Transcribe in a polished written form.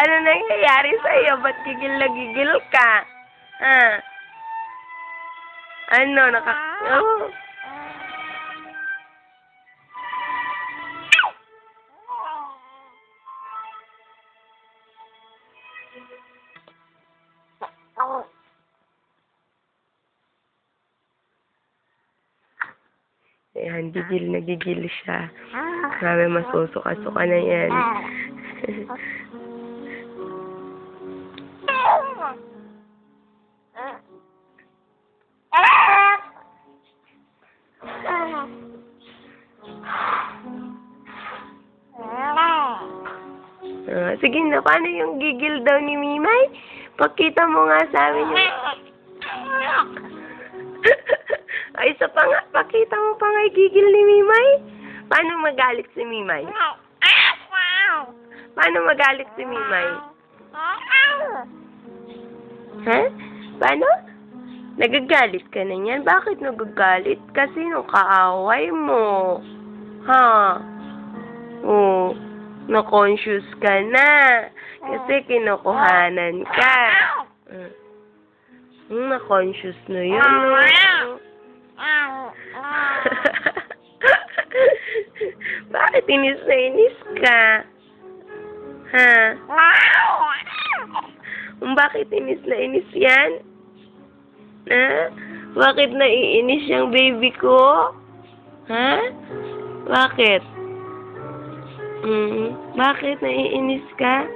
Ano nangyayari sa'yo? Ba't gigil na gigil ka? Ha? Ano? Oh. Ayan, gigil na gigil siya. Grabe, masusuka-suka na yan. Sige na, paano yung gigil daw ni Mimay? Pakita mo nga sa amin yung... Ay, isa pa nga, pakita mo pa nga yung gigil ni Mimay. Paano magalit si Mimay? Paano magalit si Mimay? Ha? Paano? Nagagalit ka na yan? Bakit nagagalit? Kasi nung kaaway mo. Ha? Oh, na-conscious ka na. Kasi kinukuhanan ka. Na-conscious na yun. Bakit inis na inis ka? Ha? Bakit inis na inis yan? Ha? Bakit naiinis yung baby ko? Ha? Bakit? Bakit naiinis ka?